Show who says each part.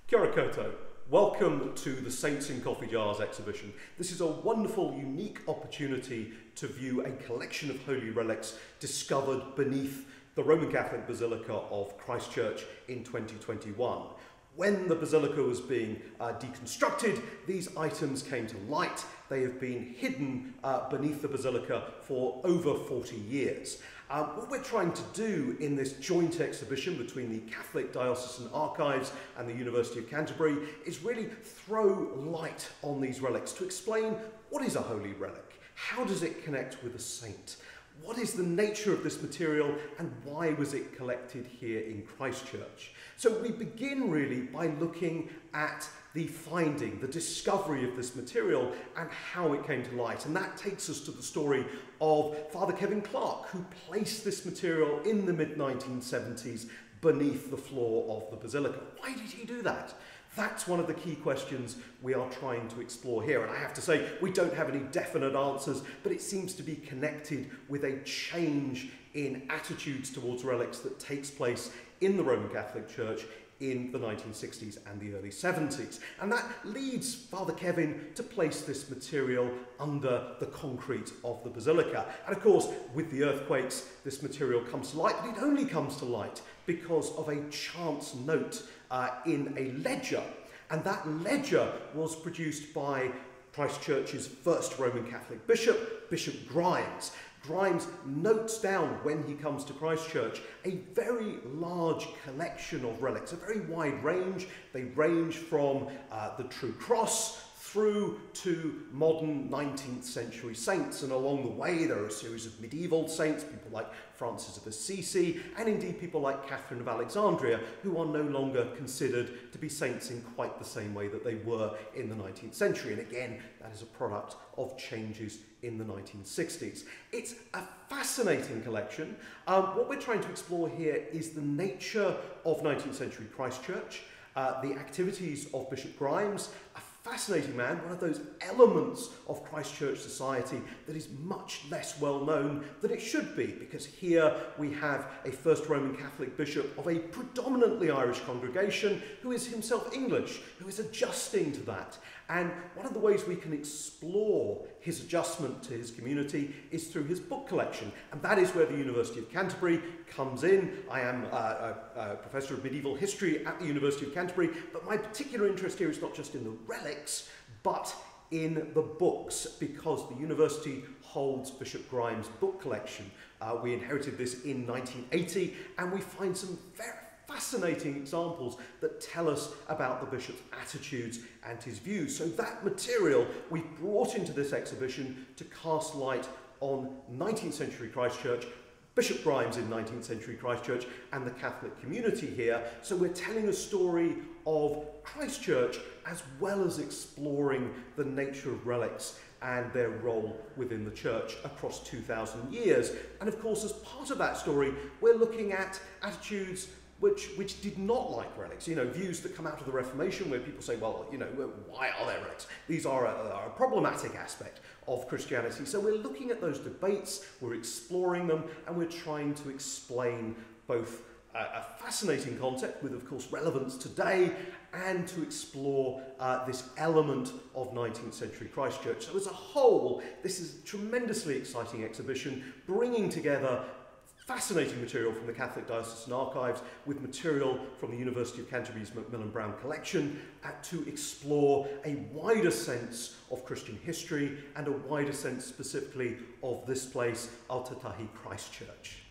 Speaker 1: Kia ora koutou. Welcome to the Saints in Coffee Jars exhibition. This is a wonderful, unique opportunity to view a collection of holy relics discovered beneath the Roman Catholic Basilica of Christchurch in 2021. When the basilica was being deconstructed, these items came to light. They have been hidden beneath the basilica for over 40 years. What we're trying to do in this joint exhibition between the Catholic Diocesan Archives and the University of Canterbury is really throw light on these relics to explain what is a holy relic, how does it connect with a saint, what is the nature of this material and why was it collected here in Christchurch. So we begin really by looking at the finding, the discovery of this material and how it came to light. And that takes us to the story of Father Kevin Clark, who placed this material in the mid-1970s beneath the floor of the basilica. Why did he do that? That's one of the key questions we are trying to explore here. And I have to say, we don't have any definite answers, but it seems to be connected with a change in attitudes towards relics that takes place in the Roman Catholic Church in the 1960s and the early 70s. And that leads Father Kevin to place this material under the concrete of the basilica. And of course, with the earthquakes, this material comes to light, but it only comes to light because of a chance note in a ledger. And that ledger was produced by Christchurch's first Roman Catholic bishop, Bishop Grimes. Grimes notes down when he comes to Christchurch a very large collection of relics, a very wide range. They range from the True Cross through to modern 19th century saints, and along the way there are a series of medieval saints, people like Francis of Assisi, and indeed people like Catherine of Alexandria, who are no longer considered to be saints in quite the same way that they were in the 19th century. And again, that is a product of changes in the 1960s. It's a fascinating collection. What we're trying to explore here is the nature of 19th century Christchurch, the activities of Bishop Grimes, a fascinating man, one of those elements of Christchurch society that is much less well known than it should be, because here we have a first Roman Catholic bishop of a predominantly Irish congregation who is himself English, who is adjusting to that. And one of the ways we can explore his adjustment to his community is through his book collection. And that is where the University of Canterbury comes in. I am a professor of medieval history at the University of Canterbury, but my particular interest here is not just in the relics, but in the books, because the university holds Bishop Grimes' book collection. We inherited this in 1980, and we find some very fascinating examples that tell us about the bishop's attitudes and his views. So that material we brought into this exhibition to cast light on 19th century Christchurch, Bishop Grimes in 19th century Christchurch, and the Catholic community here. So we're telling a story of Christchurch as well as exploring the nature of relics and their role within the church across 2,000 years. And of course, as part of that story, we're looking at attitudes which did not like relics, views that come out of the Reformation where people say, well, why are there relics? These are a problematic aspect of Christianity. So we're looking at those debates, we're exploring them, and we're trying to explain both a fascinating concept with, of course, relevance today, and to explore this element of 19th century Christchurch. So as a whole, this is a tremendously exciting exhibition, bringing together fascinating material from the Catholic Diocesan Archives with material from the University of Canterbury's Macmillan Brown collection to explore a wider sense of Christian history and a wider sense specifically of this place, Aotearoa Christchurch.